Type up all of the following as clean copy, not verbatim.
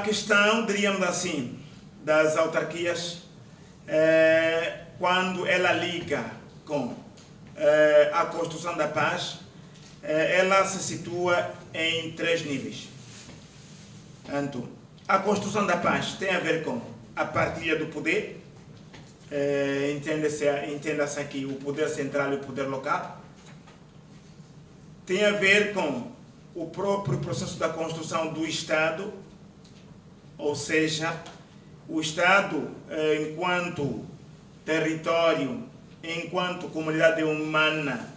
questão, diríamos assim, das autarquias, quando ela liga com a construção da paz, ela se situa em 3 níveis. Portanto, a construção da paz tem a ver com a partilha do poder, entenda-se aqui o poder central e o poder local. Tem a ver com o próprio processo da construção do Estado, ou seja, o Estado enquanto território, enquanto comunidade humana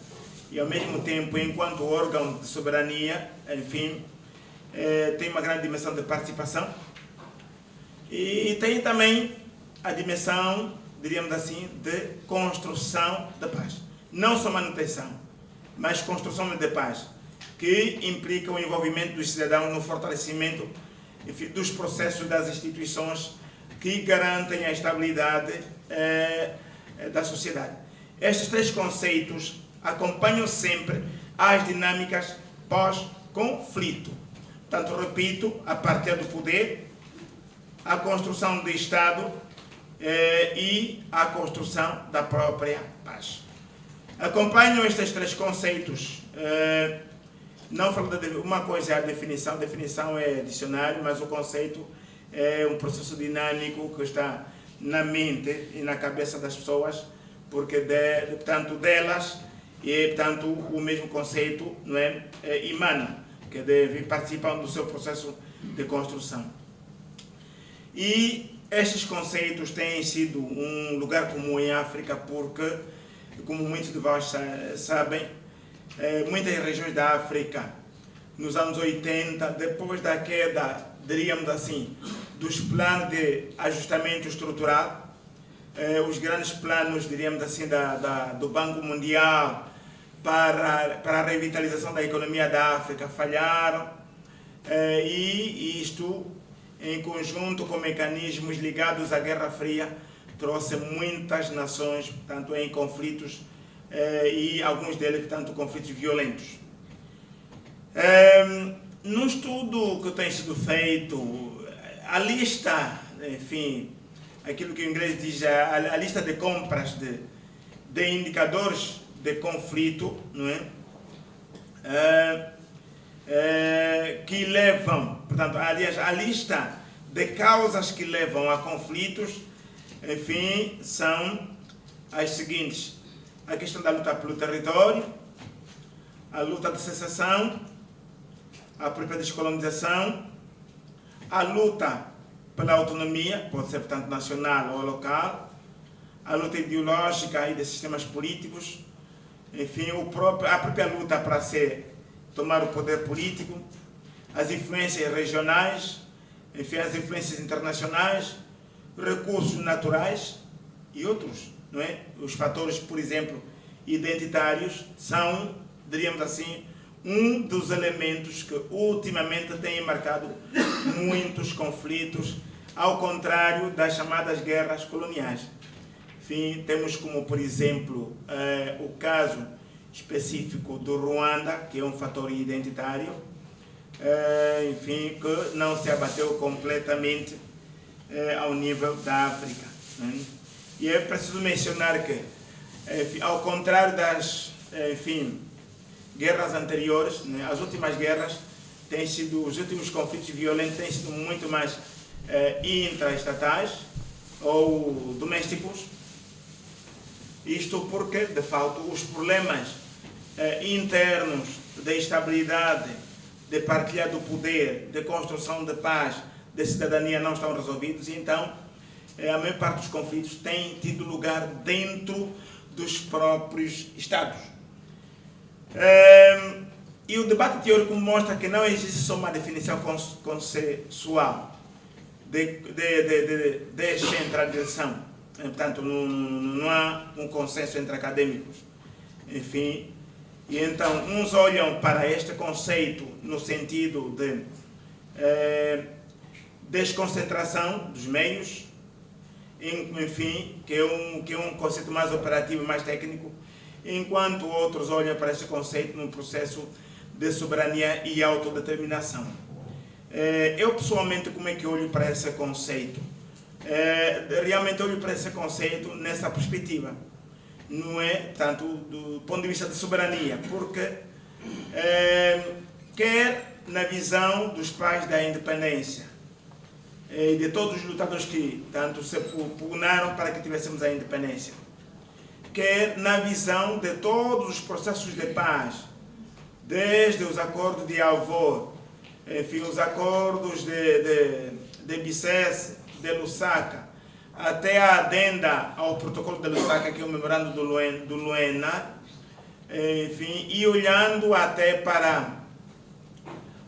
e ao mesmo tempo enquanto órgão de soberania, enfim, tem uma grande dimensão de participação e tem também a dimensão, diríamos assim, de construção da paz. Não só manutenção, mas construção de paz, que implica o envolvimento dos cidadãos no fortalecimento, enfim, dos processos das instituições que garantem a estabilidade da sociedade. Estes 3 conceitos acompanham sempre as dinâmicas pós-conflito. Portanto, repito, a partilha do poder, a construção do Estado e a construção da própria paz. Acompanham estes 3 conceitos. Não falo de uma coisa é a definição é dicionário, mas o conceito é um processo dinâmico que está na mente e na cabeça das pessoas, porque tanto delas e tanto o mesmo conceito, não é, emana, que deve participar do seu processo de construção. E estes conceitos têm sido um lugar comum em África porque, como muitos de vós sabem, muitas regiões da África, nos anos 80, depois da queda, diríamos assim, dos planos de ajustamento estrutural, os grandes planos, diríamos assim, do Banco Mundial para a revitalização da economia da África falharam, e isto, em conjunto com mecanismos ligados à Guerra Fria, trouxe muitas nações, portanto, em conflitos, e alguns deles, portanto, conflitos violentos. No estudo que tem sido feito, a lista, enfim, aquilo que o inglês diz, a lista de compras de indicadores de conflito, não é? Que levam, portanto, aliás, a lista de causas que levam a conflitos, enfim, são as seguintes: a questão da luta pelo território, a luta de secessão, a própria descolonização, a luta pela autonomia, pode ser, portanto, nacional ou local, a luta ideológica e de sistemas políticos, enfim, a própria luta para tomar o poder político, as influências regionais, enfim, as influências internacionais, recursos naturais e outros, não é? Os fatores, por exemplo, identitários são, diríamos assim, um dos elementos que ultimamente têm marcado muitos conflitos, ao contrário das chamadas guerras coloniais. Enfim, temos como, por exemplo, o caso específico do Ruanda, que é um fator identitário, enfim, que não se abateu completamente ao nível da África, né? E é preciso mencionar que, enfim, ao contrário das, enfim, guerras anteriores, né, as últimas guerras têm sido, os últimos conflitos violentos têm sido muito mais intraestatais ou domésticos. Isto porque, de fato, os problemas internos de estabilidade, de partilha do poder, de construção de paz, de cidadania não estão resolvidos, e então a maior parte dos conflitos tem tido lugar dentro dos próprios Estados. E o debate teórico mostra que não existe só uma definição consensual de descentralização. Portanto, não há um consenso entre acadêmicos. Enfim, e então uns olham para este conceito no sentido de desconcentração dos meios, enfim, que é um conceito mais operativo, mais técnico, enquanto outros olham para esse conceito num processo de soberania e autodeterminação. Eu pessoalmente, como é que olho para esse conceito? Realmente olho para esse conceito nessa perspectiva, não é tanto do ponto de vista de soberania, porque quer na visão dos pais da independência e de todos os lutadores que tanto se pugnaram para que tivéssemos a independência, quer na visão de todos os processos de paz, desde os acordos de Alvor, enfim, os acordos de Bicesse, de Lusaka, até a adenda ao protocolo de Lusaka, que é o memorando do Luena, enfim, e olhando até para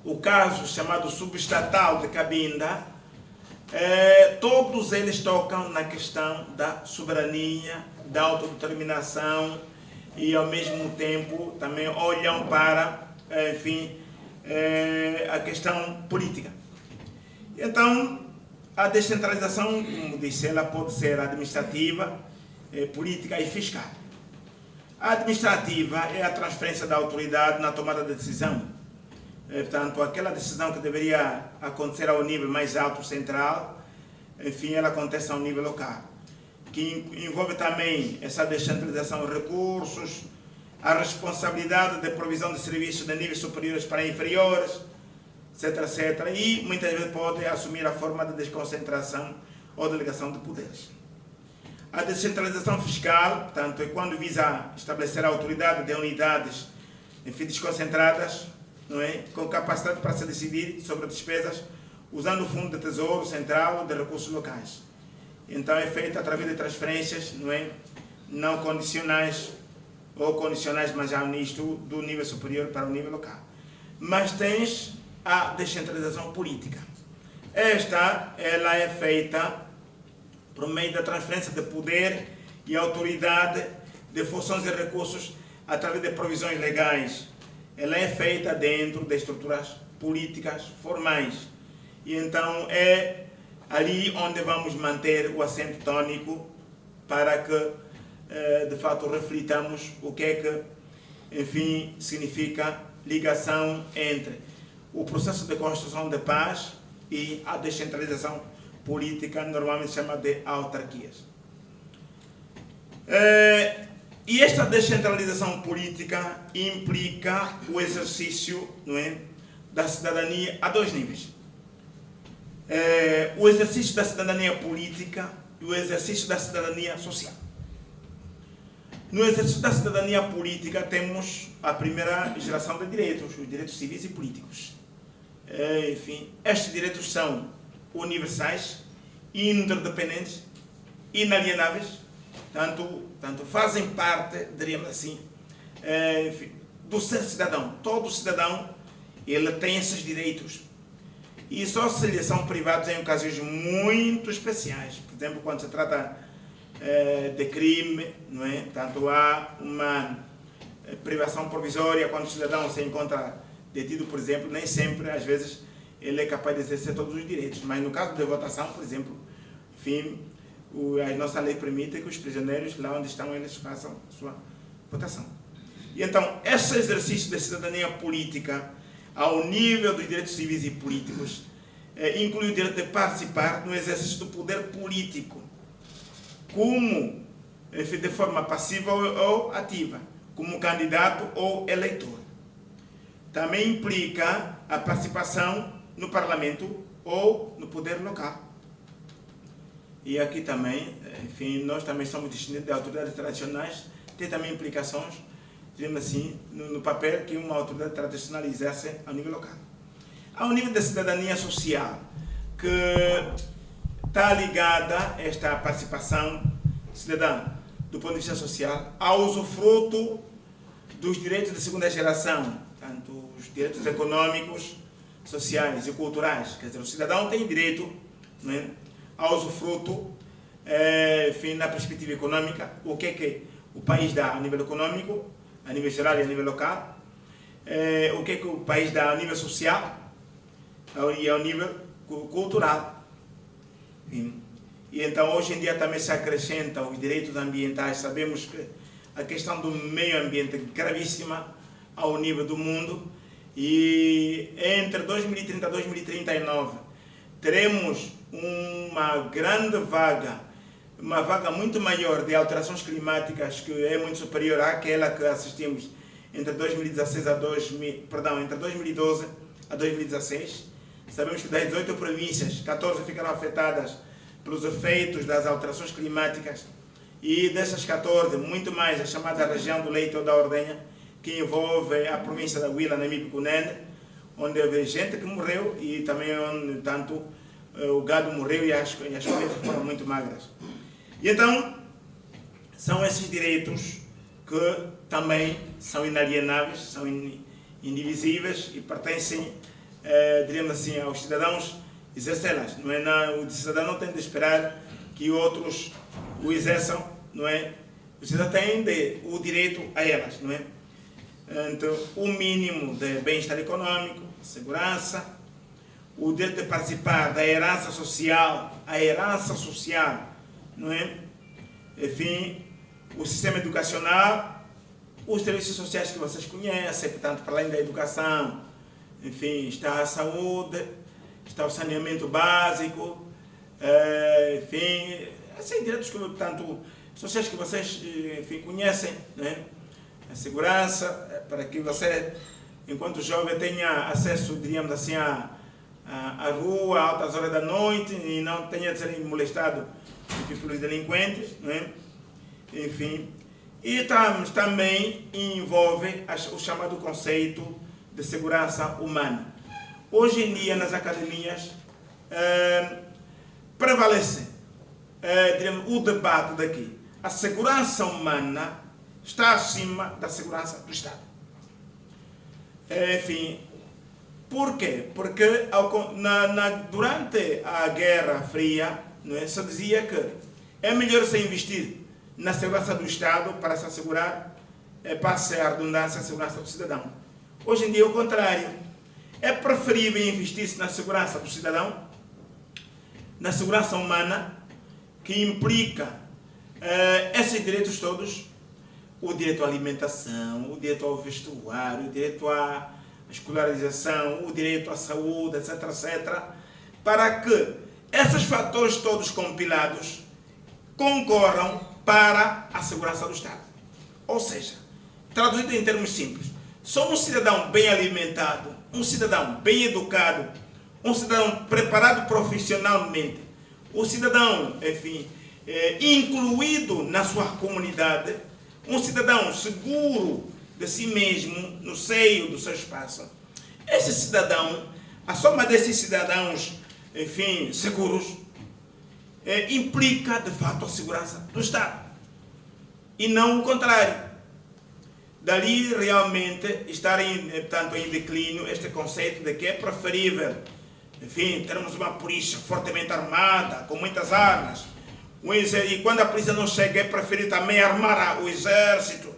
o caso chamado subestatal de Cabinda, todos eles tocam na questão da soberania, da autodeterminação e ao mesmo tempo também olham para, enfim, a questão política. Então, a descentralização, como disse, ela pode ser administrativa, política e fiscal. A administrativa é a transferência da autoridade na tomada de decisão. Portanto, aquela decisão que deveria acontecer ao nível mais alto central, enfim, ela acontece ao nível local, que envolve também essa descentralização de recursos, a responsabilidade de provisão de serviços de níveis superiores para inferiores, etc, etc, e muitas vezes pode assumir a forma de desconcentração ou delegação de poderes. A descentralização fiscal, portanto, é quando visa estabelecer a autoridade de unidades, enfim, desconcentradas, não é? Com capacidade para se decidir sobre despesas usando o Fundo de Tesouro Central de recursos locais. Então é feita através de transferências, não é? Não condicionais ou condicionais, mas já nisto do nível superior para o nível local. Mas tens a descentralização política. Esta, ela é feita por meio da transferência de poder e autoridade de funções e recursos através de provisões legais. Ela é feita dentro de estruturas políticas formais. E então é ali onde vamos manter o acento tônico para que, de fato, reflitamos o que é que, enfim, significa ligação entre o processo de construção de paz e a descentralização política, normalmente chamada de autarquias. E esta descentralização política implica o exercício, não é, da cidadania a dois níveis. O exercício da cidadania política e o exercício da cidadania social. No exercício da cidadania política temos a primeira geração de direitos, os direitos civis e políticos. Enfim, estes direitos são universais, interdependentes, inalienáveis, tanto fazem parte, diríamos assim, enfim, do ser cidadão. Todo cidadão ele tem esses direitos e só se lhe são privados em ocasiões muito especiais. Por exemplo, quando se trata de crime, não é? Tanto há uma privação provisória quando o cidadão se encontra detido, por exemplo, nem sempre, às vezes, ele é capaz de exercer todos os direitos. Mas no caso de votação, por exemplo, enfim, a nossa lei permite que os prisioneiros, lá onde estão, eles façam a sua votação. E então, esse exercício da cidadania política, ao nível dos direitos civis e políticos, inclui o direito de participar no exercício do poder político, como, enfim, de forma passiva ou ativa, como candidato ou eleitor. Também implica a participação no parlamento ou no poder local. E aqui também, enfim, nós também somos descendentes de autoridades tradicionais, tem também implicações, digamos assim, no papel que uma autoridade tradicional exerce ao nível local. Ao nível da cidadania social, que está ligada esta participação cidadã do ponto de vista social ao usufruto dos direitos de segunda geração, tanto os direitos econômicos, sociais e culturais. Quer dizer, o cidadão tem direito, né, ao usufruto, enfim, na perspectiva econômica, o que é que o país dá a nível econômico, a nível geral e a nível local, o que é que o país dá a nível social e ao nível cultural. Enfim. E então, hoje em dia, também se acrescentam os direitos ambientais. Sabemos que a questão do meio ambiente é gravíssima ao nível do mundo e entre 2030 e 2039 teremos uma grande vaga, uma vaga muito maior de alterações climáticas, que é muito superior àquela que assistimos entre 2016 entre 2012 a 2016. Sabemos que das 18 províncias, 14 ficaram afetadas pelos efeitos das alterações climáticas, e dessas 14, muito mais a chamada região do Leite ou da Ordenha, que envolve a província da Huila, Namibe e Cunene, onde houve gente que morreu e também onde tanto o gado morreu e as colheitas foram muito magras. E então, são esses direitos que também são inalienáveis, são indivisíveis e pertencem, diríamos assim, aos cidadãos exercê-las. Não é? O cidadão não tem de esperar que outros o exerçam, não é? O cidadão tem o direito a elas, não é? Então, o mínimo de bem-estar econômico, segurança, o direito de participar da herança social, não é? Enfim, o sistema educacional, os serviços sociais que vocês conhecem, portanto, para além da educação, enfim, está a saúde, está o saneamento básico, enfim, esses direitos que, portanto, sociais que vocês, enfim, conhecem, né? A segurança, para que você, enquanto jovem, tenha acesso, diríamos assim, à rua, a altas horas da noite, e não tenha de ser molestado, enfim, pelos delinquentes, né? Enfim, e também envolve o chamado conceito de segurança humana. Hoje em dia, nas academias, prevalece o debate daqui. A segurança humana está acima da segurança do Estado. Enfim, por quê? Porque durante a Guerra Fria, não é, se dizia que é melhor se investir na segurança do Estado para se assegurar, passe a redundância, a segurança do cidadão. Hoje em dia é o contrário. É preferível investir-se na segurança do cidadão, na segurança humana, que implica esses direitos todos: o direito à alimentação, o direito ao vestuário, o direito à escolarização, o direito à saúde, etc., etc., para que esses fatores todos compilados concorram para a segurança do Estado. Ou seja, traduzido em termos simples, só um cidadão bem alimentado, um cidadão bem educado, um cidadão preparado profissionalmente, um cidadão, enfim, incluído na sua comunidade, um cidadão seguro de si mesmo, no seio do seu espaço. Esse cidadão, a soma desses cidadãos, enfim, seguros, implica, de fato, a segurança do Estado. E não o contrário. Dali, realmente, estar em declínio este conceito de que é preferível, enfim, termos uma polícia fortemente armada, com muitas armas. E quando a polícia não chega, é preferível também armar o exército,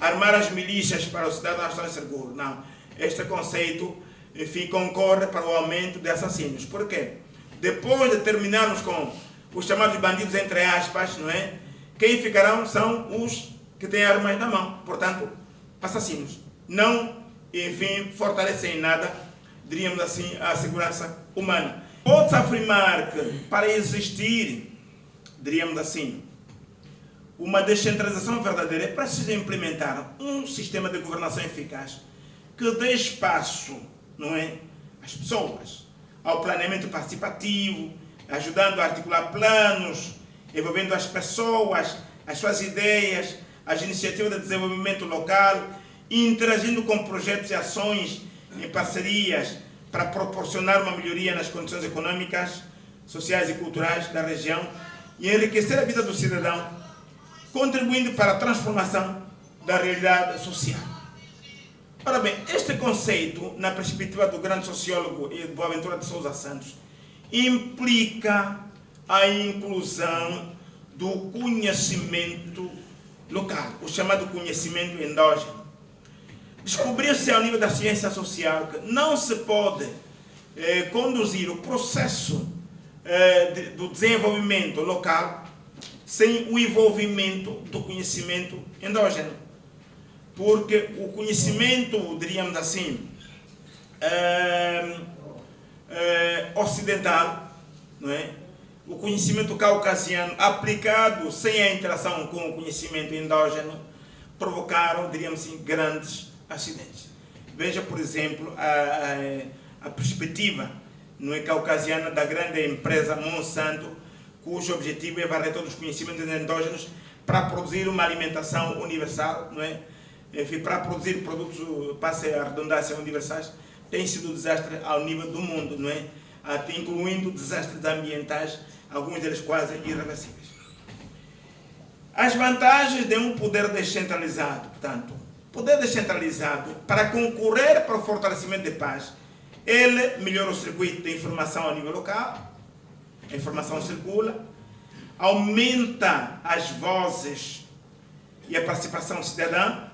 armar as milícias para o cidadão estar seguro. Não. Este conceito, enfim, concorre para o aumento de assassinos. Por quê? Depois de terminarmos com os chamados bandidos, entre aspas, não é? Quem ficarão são os que têm armas na mão, portanto, assassinos. Não, enfim, fortalecem em nada, diríamos assim, a segurança humana. Pode-se afirmar que, para existir, diríamos assim, uma descentralização verdadeira, é preciso implementar um sistema de governação eficaz que dê espaço, não é, às pessoas, ao planeamento participativo, ajudando a articular planos, envolvendo as pessoas, as suas ideias, as iniciativas de desenvolvimento local, e interagindo com projetos e ações em parcerias para proporcionar uma melhoria nas condições econômicas, sociais e culturais da região e enriquecer a vida do cidadão, contribuindo para a transformação da realidade social. Ora bem, este conceito, na perspectiva do grande sociólogo Boaventura de Sousa Santos, implica a inclusão do conhecimento local, o chamado conhecimento endógeno. Descobriu-se ao nível da ciência social que não se pode conduzir o processo do desenvolvimento local sem o envolvimento do conhecimento endógeno. Porque o conhecimento, diríamos assim, ocidental, não é? O conhecimento caucasiano aplicado sem a interação com o conhecimento endógeno provocaram, diríamos assim, grandes acidentes. Veja, por exemplo, a perspectiva, não é, caucasiana da grande empresa Monsanto, cujo objetivo é varrer todos os conhecimentos endógenos para produzir uma alimentação universal, não é? Enfim, para produzir produtos, passe a redundância, universais, tem sido um desastre ao nível do mundo, não é? Incluindo desastres ambientais, alguns deles quase irreversíveis. As vantagens de um poder descentralizado, portanto, poder descentralizado, para concorrer para o fortalecimento da paz, ele melhora o circuito de informação a nível local, a informação circula, aumenta as vozes e a participação cidadã,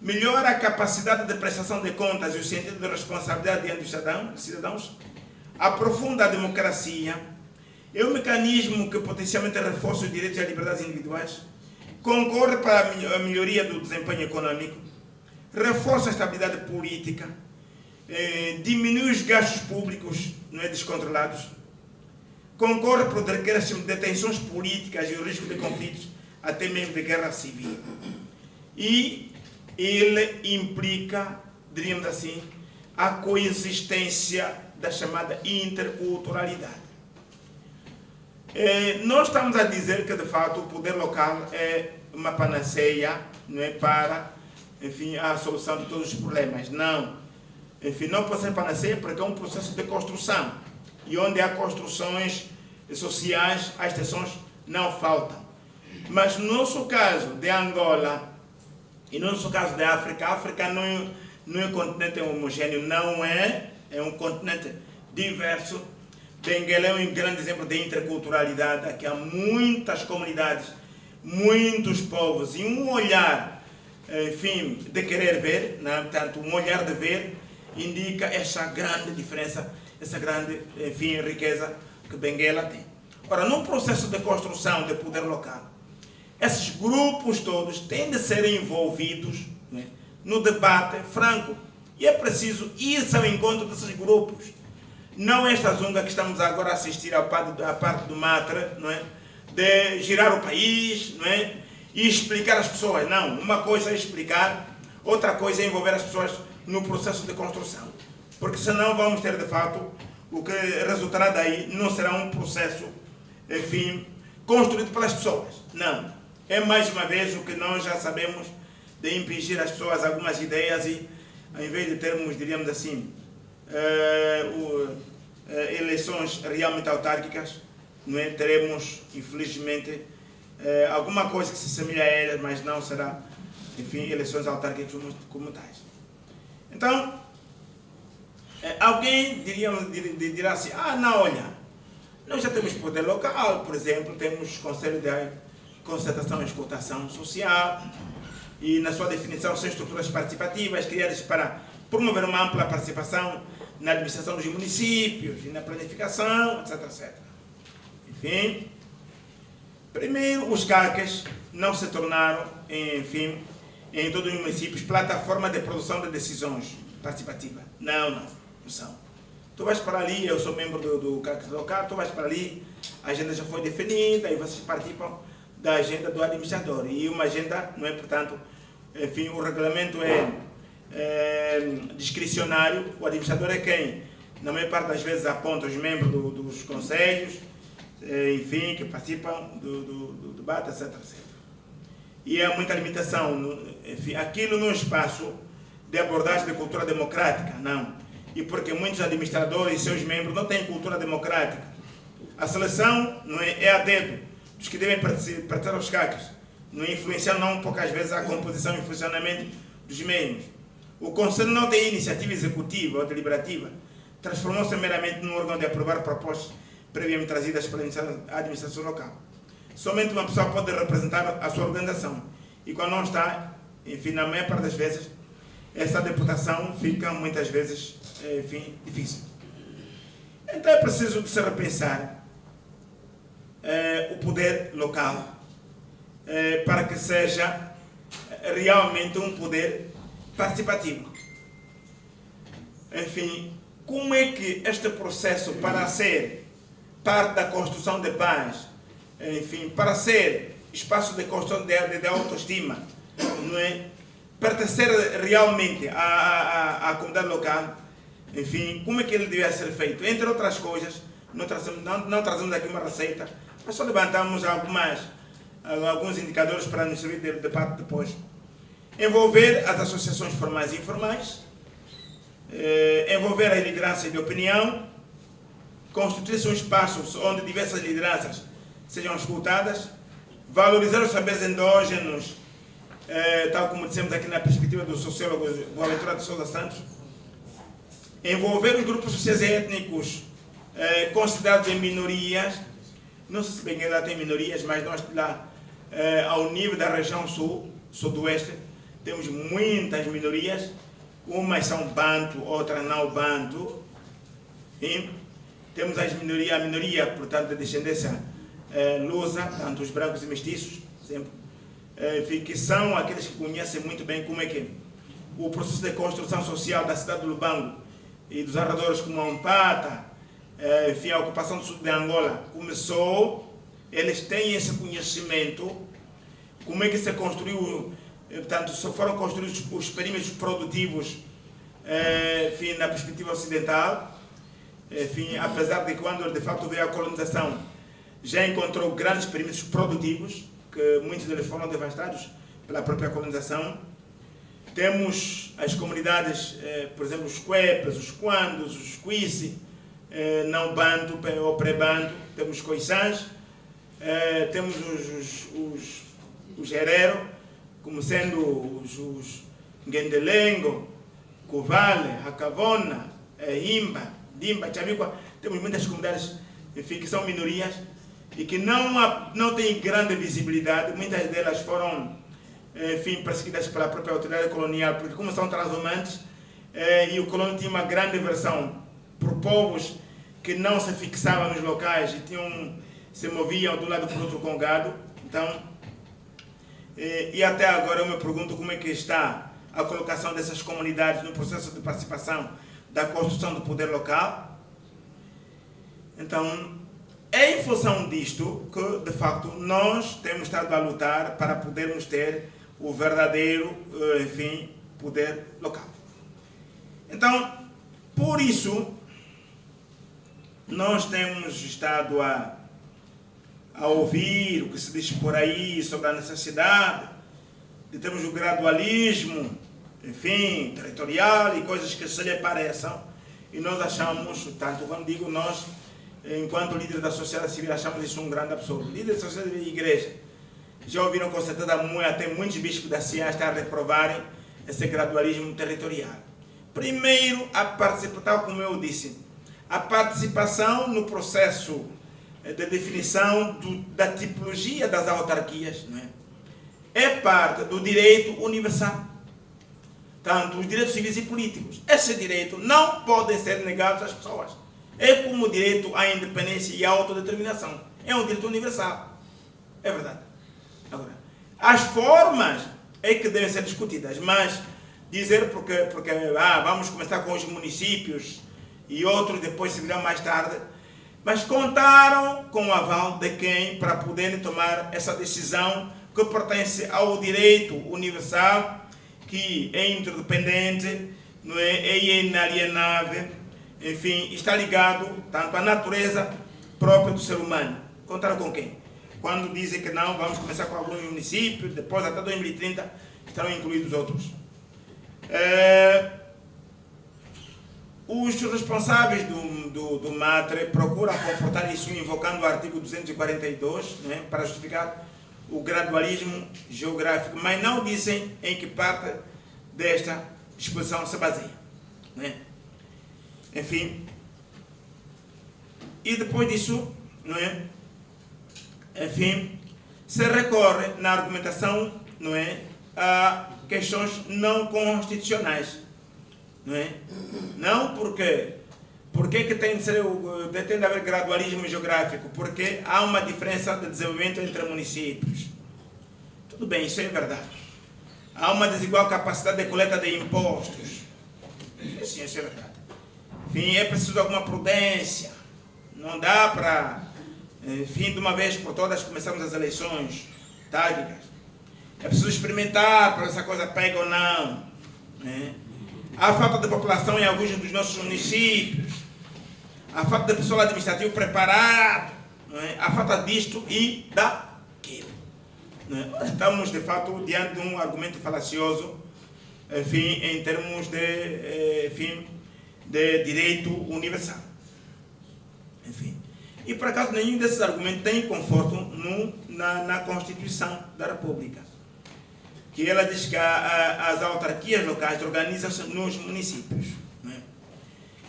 melhora a capacidade de prestação de contas e o sentido de responsabilidade diante dos cidadãos, aprofunda a democracia, é um mecanismo que potencialmente reforça os direitos e as liberdades individuais, concorre para a melhoria do desempenho econômico, reforça a estabilidade política, diminui os gastos públicos, não é, descontrolados, concorre para o decréscimo de tensões políticas e o risco de conflitos, até mesmo de guerra civil. E ele implica, diríamos assim, a coexistência da chamada interculturalidade. Nós estamos a dizer que, de fato, o poder local é uma panaceia, não é, para, enfim, a solução de todos os problemas. Não. Enfim, não pode ser panaceia porque é um processo de construção. E onde há construções sociais, as tensões não faltam. Mas no nosso caso de Angola e no nosso caso da África, a África não é um continente homogêneo, não é, é um continente diverso. Benguela é um grande exemplo de interculturalidade. Aqui há muitas comunidades, muitos povos e um olhar, enfim, de querer ver, né? Portanto, um olhar de ver indica essa grande diferença, essa grande, enfim, riqueza que Benguela tem. Ora, num processo de construção de poder local, esses grupos todos têm de ser envolvidos, né, no debate franco. E é preciso ir ao encontro desses grupos. Não esta zunga que estamos agora a assistir à parte do Matre, não é? De girar o país, não é? E explicar às pessoas. Não, uma coisa é explicar, outra coisa é envolver as pessoas no processo de construção. Porque senão vamos ter, de fato, o que resultará daí não será um processo, enfim, construído pelas pessoas. Não. É mais uma vez o que nós já sabemos de impingir às pessoas algumas ideias e, ao invés de termos, diríamos assim, eleições realmente autárquicas, não é? Teremos, infelizmente, alguma coisa que se assemelha a elas, mas não será, enfim, eleições autárquicas como tais. Então, alguém dirá assim, não, olha, nós já temos poder local, por exemplo, temos Conselho de Concertação e Escutação Social, e na sua definição são estruturas participativas criadas para promover uma ampla participação na administração dos municípios e na planificação, etc, etc. Enfim, primeiro, os CACs não se tornaram, enfim, em todos os municípios, plataforma de produção de decisões participativas. Não são. Tu vais para ali, eu sou membro do CAC local, tu vais para ali, a agenda já foi definida e vocês participam da agenda do administrador. E uma agenda, não é, portanto, enfim, o regulamento é discricionário, o administrador é quem, na maior parte das vezes, aponta os membros dos conselhos, enfim, que participam do debate, etc, etc. E há muita limitação, enfim, aquilo no espaço de abordagem de cultura democrática, não. E porque muitos administradores e seus membros não têm cultura democrática. A seleção não é a dedo dos que devem participar dos CACs, não influenciando não poucas vezes a composição e funcionamento dos mesmos. O Conselho não tem iniciativa executiva ou deliberativa, transformou-se meramente num órgão de aprovar propostas previamente trazidas pela administração local. Somente uma pessoa pode representar a sua organização, e quando não está, enfim, na maior parte das vezes, essa deputação fica muitas vezes, enfim, difícil. Então é preciso de se repensar o poder local para que seja realmente um poder participativo. enfim, como é que este processo, para ser parte da construção de paz, enfim, para ser espaço de construção de autoestima, não é? Pertencer realmente à comunidade local, enfim, como é que ele deve ser feito? Entre outras coisas, não trazemos aqui uma receita, mas só levantamos alguns indicadores para nos servir de debate depois. Envolver as associações formais e informais, envolver a liderança de opinião, constituir-se um espaço onde diversas lideranças sejam escutadas, valorizar os saberes endógenos, tal como dissemos aqui na perspectiva do sociólogo Boaventura de Sousa Santos, envolver os grupos sociais e étnicos considerados em minorias, não sei se bem lá tem minorias, mas nós lá, ao nível da região sul, sudoeste, temos muitas minorias, umas são banto, outras não banto, e temos a minoria, portanto, de descendência lusa, tanto os brancos e mestiços, sempre, que são aqueles que conhecem muito bem como é que o processo de construção social da cidade do Lubango e dos arredores como a Umpata, enfim, a ocupação do sul de Angola começou. Eles têm esse conhecimento, como é que se construiu, portanto, só foram construídos os perímetros produtivos, enfim, na perspectiva ocidental, enfim, apesar de quando de fato veio a colonização, já encontrou grandes perímetros produtivos, que muitos deles foram devastados pela própria colonização. Temos as comunidades, por exemplo, os Cuepas, os Quandos, os Cuisi, não banto ou pré-banto, temos os Coissãs, temos os Herero, como sendo os Ngendelengo, Covale, Hakavona, Imba, Dimba, Chamicua. Temos muitas comunidades, enfim, que são minorias e que não têm grande visibilidade. Muitas delas foram, enfim, perseguidas pela própria autoridade colonial, porque como são transhumantes, e o colônia tinha uma grande aversão por povos que não se fixavam nos locais e se moviam de um lado para o outro com gado. Então, e até agora eu me pergunto como é que está a colocação dessas comunidades no processo de participação da construção do poder local. Então, é em função disto que, de facto, nós temos estado a lutar para podermos ter o verdadeiro, enfim, poder local. Então, por isso, nós temos estado a ouvir o que se diz por aí sobre a necessidade de termos o gradualismo, enfim, territorial e coisas que se lhe pareçam. E nós achamos, tanto quando digo nós, enquanto líderes da sociedade civil, achamos isso um grande absurdo. Líderes da sociedade civil e igreja já ouviram com certeza até muitos bispos da ciência a reprovarem esse gradualismo territorial. Primeiro, a participação, como eu disse, a participação no processo de definição da tipologia das autarquias, não é parte do direito universal. Tanto os direitos civis e políticos. Esse direito não pode ser negado às pessoas. É como o direito à independência e à autodeterminação. É um direito universal. É verdade. Agora, as formas é que devem ser discutidas, mas dizer porque vamos começar com os municípios e outros depois se virão mais tarde, mas contaram com o aval de quem para poderem tomar essa decisão que pertence ao direito universal, que é interdependente, não é inalienável, enfim, está ligado tanto à natureza própria do ser humano. Contaram com quem? Quando dizem que não, vamos começar com alguns municípios, depois até 2030 estarão incluídos outros. Os responsáveis do MATRE procuram confortar isso invocando o artigo 242, né, para justificar o gradualismo geográfico, mas não dizem em que parte desta disposição se baseia, né? Enfim, e depois disso, não é? Enfim, se recorre na argumentação, não é, a questões não constitucionais, não é? Não porque que tem de haver gradualismo geográfico? Porque há uma diferença de desenvolvimento entre municípios. Tudo bem, isso é verdade. Há uma desigual capacidade de coleta de impostos. Sim, isso é verdade. enfim, é preciso alguma prudência. Não dá para, enfim, de uma vez por todas começarmos as eleições táticas. É preciso experimentar para ver se a coisa pega ou não. Né? Há falta de população em alguns dos nossos municípios. Há falta de pessoal administrativo preparado. Né? Há falta disto e daquilo. Né? Estamos, de fato, diante de um argumento falacioso, enfim, em termos de direito universal. Enfim. E, por acaso, nenhum desses argumentos tem conforto na Constituição da República, que ela diz que as autarquias locais organizam-se nos municípios. Né?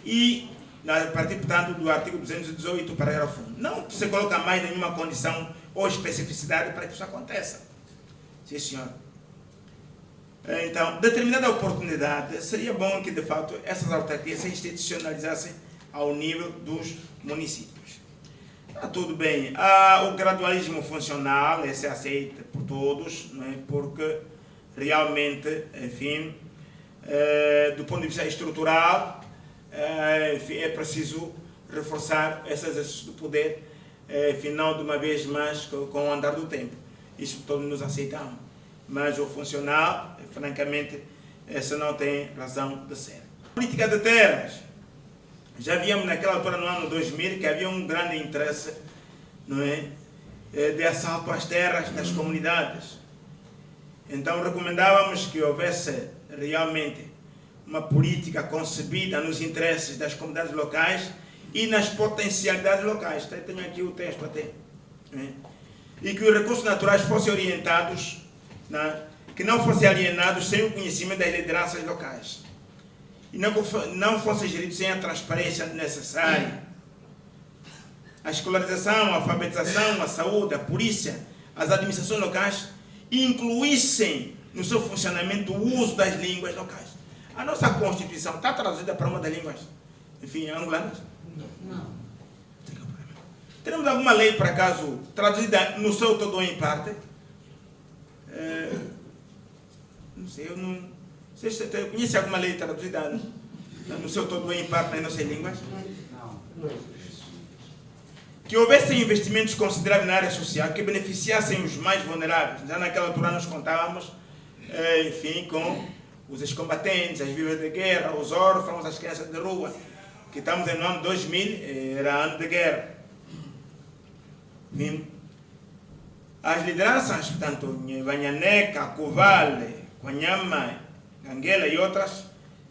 E, a partir, portanto, do artigo 218, parágrafo 1, não se coloca mais nenhuma condição ou especificidade para que isso aconteça. Sim, senhor. Então, determinada oportunidade, seria bom que, de fato, essas autarquias se institucionalizassem ao nível dos municípios. Tudo bem, o gradualismo funcional, esse é aceito por todos, né, porque realmente, enfim, do ponto de vista estrutural, enfim, é preciso reforçar esse exercício do poder, enfim, não de uma vez mais com o andar do tempo. Isso todos nos aceitamos. Mas o funcional, francamente, essa não tem razão de ser. Política de terras. Já víamos naquela altura, no ano 2000, que havia um grande interesse, não é, de assalto às terras das comunidades. Então recomendávamos que houvesse realmente uma política concebida nos interesses das comunidades locais e nas potencialidades locais. Tenho aqui o texto até. Não é? E que os recursos naturais fossem orientados, que não fossem alienados sem o conhecimento das lideranças locais. E não fossem geridos sem a transparência necessária. A escolarização, a alfabetização, a saúde, a polícia, as administrações locais incluíssem no seu funcionamento o uso das línguas locais. A nossa Constituição está traduzida para uma das línguas, enfim, angolanas? Não. Temos alguma lei, por acaso, traduzida no seu todo ou em parte? Não sei, eu não... Você conhece alguma lei traduzida no seu todo ou em parte nas nossas línguas? Não. Que houvessem investimentos consideráveis na área social que beneficiassem os mais vulneráveis. Já naquela altura nós contávamos, enfim, com os ex-combatentes, as vítimas de guerra, os órfãos, as crianças de rua, que estamos no ano 2000, era ano de guerra. Enfim, as lideranças, portanto, Vanhaneca, Covale, Quanyama, Ganguela e outras,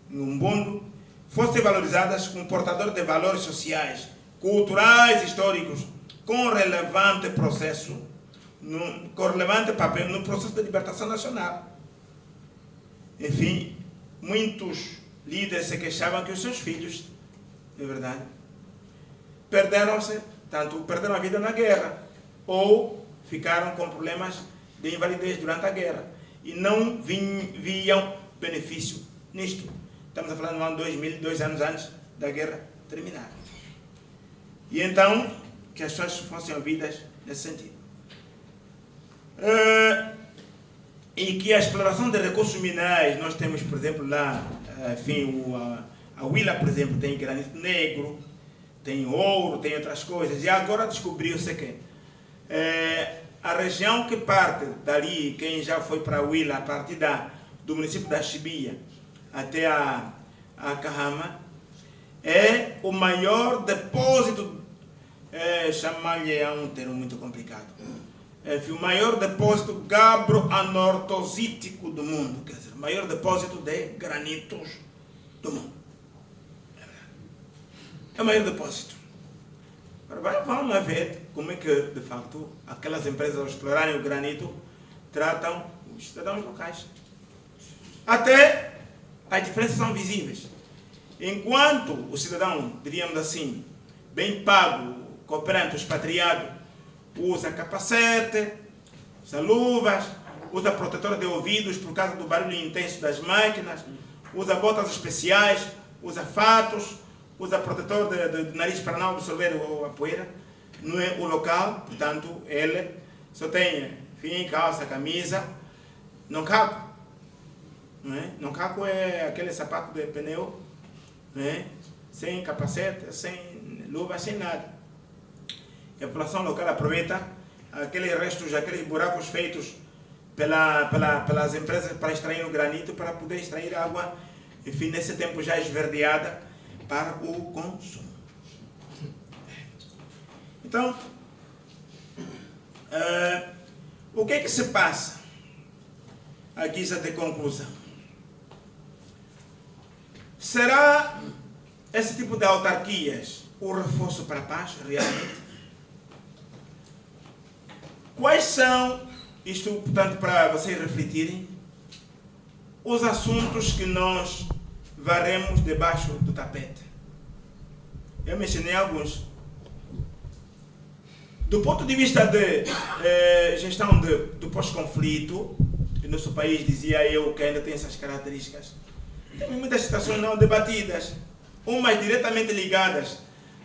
no mundo, fossem valorizadas como portadores de valores sociais, culturais, históricos, com relevante processo, com relevante papel no processo de libertação nacional. Enfim, muitos líderes se queixavam que os seus filhos, de verdade, perderam a vida na guerra, ou ficaram com problemas de invalidez durante a guerra, e não viam benefício nisto. Estamos a falar no ano 2000, 2 anos antes da guerra terminar. E então, que as pessoas fossem ouvidas nesse sentido. E que a exploração de recursos minerais, nós temos, por exemplo, lá, enfim, a Huila, por exemplo, tem granito negro, tem ouro, tem outras coisas, e agora descobriu-se que a região que parte dali, quem já foi para a Huila, a partir do município da Chibia até a Cahama, é o maior depósito, chamar-lhe é um termo muito complicado, o maior depósito gabro-anortosítico do mundo, quer dizer, o maior depósito de granitos do mundo. É o maior depósito. Agora vamos ver como é que, de facto, aquelas empresas, ao explorarem o granito, tratam os cidadãos locais. Até as diferenças são visíveis. Enquanto o cidadão, diríamos assim, bem pago, cooperante, expatriado, usa capacete, usa luvas, usa protetor de ouvidos por causa do barulho intenso das máquinas, usa botas especiais, usa fatos, usa protetor de nariz para não absorver a poeira, não é o local, portanto, ele só tem, enfim, calça, camisa, não cabe. Não é? Não caco é aquele sapato de pneu, não é? sem capacete, sem luva, sem nada. E a população local aproveita aqueles restos, aqueles buracos feitos pelas empresas para extrair o granito, para poder extrair água, enfim, nesse tempo já esverdeada, para o consumo. Então, o que é que se passa? A guisa de conclusão. Será esse tipo de autarquias o reforço para a paz, realmente? Quais são, isto, portanto, para vocês refletirem, os assuntos que nós varremos debaixo do tapete? Eu mencionei alguns. Do ponto de vista de gestão do pós-conflito, o nosso país, dizia eu, que ainda tem essas características. Tem muitas situações não debatidas, umas diretamente ligadas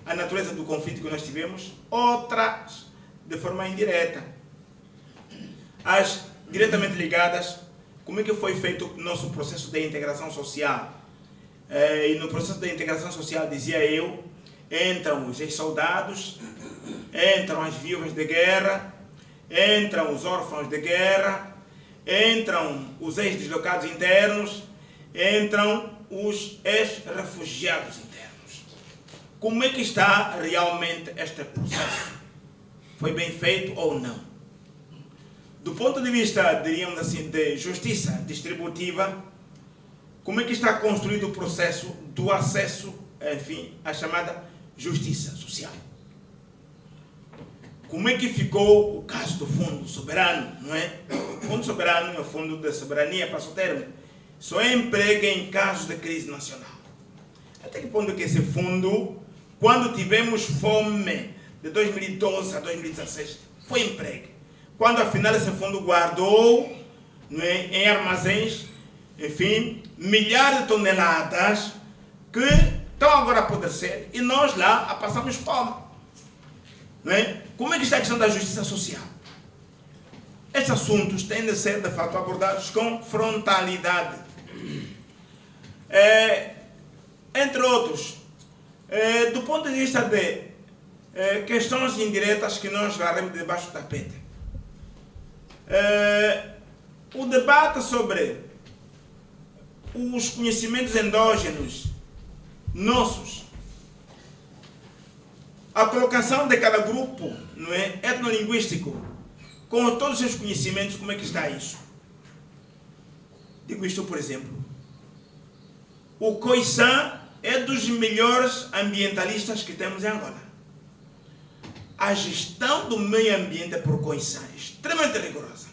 à natureza do conflito que nós tivemos, outras de forma indireta. As diretamente ligadas, como é que foi feito o nosso processo de integração social? E no processo de integração social, dizia eu, entram os ex-soldados, entram as viúvas de guerra, entram os órfãos de guerra, entram os ex-deslocados internos, entram os ex-refugiados internos. Como é que está realmente este processo? Foi bem feito ou não? Do ponto de vista, diríamos assim, de justiça distributiva, como é que está construído o processo do acesso, enfim, à chamada justiça social? Como é que ficou o caso do Fundo Soberano, não é? O Fundo Soberano é o Fundo de Soberania, para o termo, só emprega em casos de crise nacional. Até que ponto que esse fundo, quando tivemos fome de 2012 a 2016, foi emprego? Quando afinal esse fundo guardou, não é, em armazéns, enfim, milhares de toneladas que estão agora a apodrecer e nós lá passamos fome. Não é? Como é que está a questão da justiça social? Estes assuntos têm de ser, de fato, abordados com frontalidade. Entre outros, do ponto de vista de questões indiretas que nós varremos debaixo do tapete. O debate sobre os conhecimentos endógenos nossos, a colocação de cada grupo, não é, etnolinguístico, com todos os seus conhecimentos, como é que está isso? Digo isto, por exemplo, o Khoisan é dos melhores ambientalistas que temos em Angola. A gestão do meio ambiente por Khoisan é extremamente rigorosa.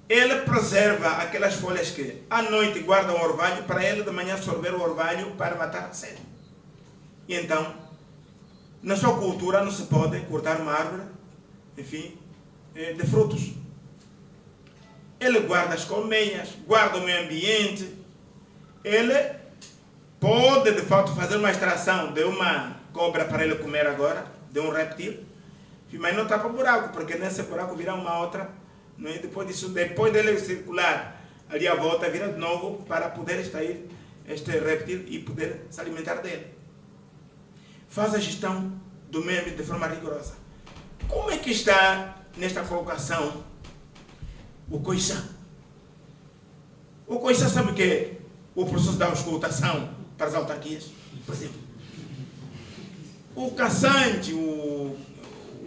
Ele preserva aquelas folhas que à noite guardam o orvalho para ele de manhã sorver o orvalho para matar a sede. E então, na sua cultura não se pode cortar uma árvore, enfim, de frutos. Ele guarda as colmeias, guarda o meio ambiente. Ele pode, de fato, fazer uma extração de uma cobra para ele comer agora, de um reptil, mas não tapa buraco, porque nesse buraco virá uma outra. Não é? Depois disso, depois dele circular ali à volta, vira de novo para poder extrair este reptil e poder se alimentar dele. Faz a gestão do meio ambiente de forma rigorosa. Como é que está nesta colocação o Khoisan? O Khoisan sabe o que é o processo da auscultação para as autarquias? Por exemplo, o caçante, o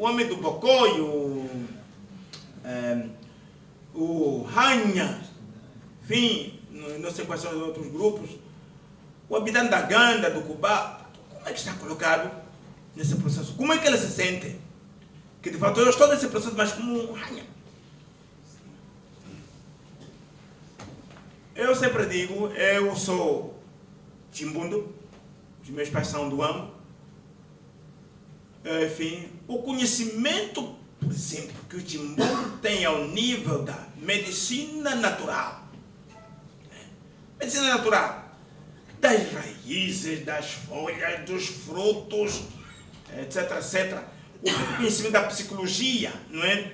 homem do bocoio, o ranha, enfim, não sei quais são os outros grupos, o habitante da Ganda, do Cubá, como é que está colocado nesse processo? Como é que ele se sente? Que de fato eu estou nesse processo, mas como um ranha. Eu sempre digo, eu sou chimbundo, os meus pais são do Ambo. Enfim, o conhecimento, por exemplo, que o chimbundo tem ao nível da medicina natural. Medicina natural. Das raízes, das folhas, dos frutos, etc, etc. O conhecimento da psicologia, não é?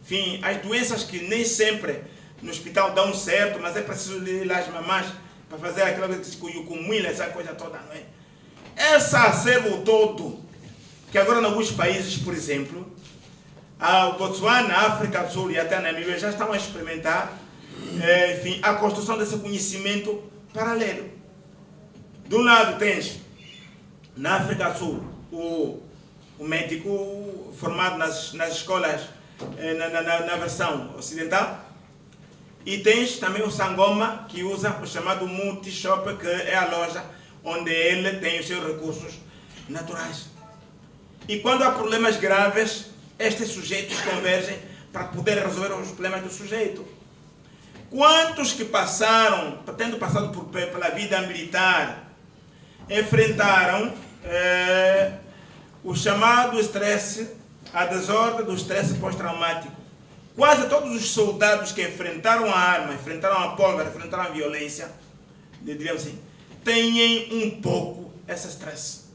Enfim, as doenças que nem sempre no hospital dão certo, mas é preciso ir lá as mamães para fazer aquela coisa que se cumula, essa coisa toda, não é? Esse acervo todo, que agora em alguns países, por exemplo, a Botsuana, a África do Sul e até a Namíbia já estão a experimentar, enfim, a construção desse conhecimento paralelo. De um lado tens, na África do Sul, o médico formado nas escolas, na versão ocidental, e tens também o Sangoma, que usa o chamado multi-shop, que é a loja onde ele tem os seus recursos naturais. E quando há problemas graves, estes sujeitos convergem para poder resolver os problemas do sujeito. Quantos que passaram, tendo passado pela vida militar, enfrentaram o chamado estresse, a desordem do estresse pós-traumático? Quase todos os soldados que enfrentaram a arma, enfrentaram a pólvora, enfrentaram a violência, diríamos assim, têm um pouco esse estresse.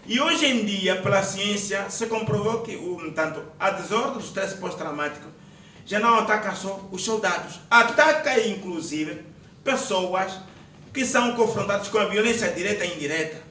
E hoje em dia, pela ciência, se comprovou que a desordem do estresse pós-traumático já não ataca só os soldados, ataca inclusive pessoas que são confrontadas com a violência direta e indireta.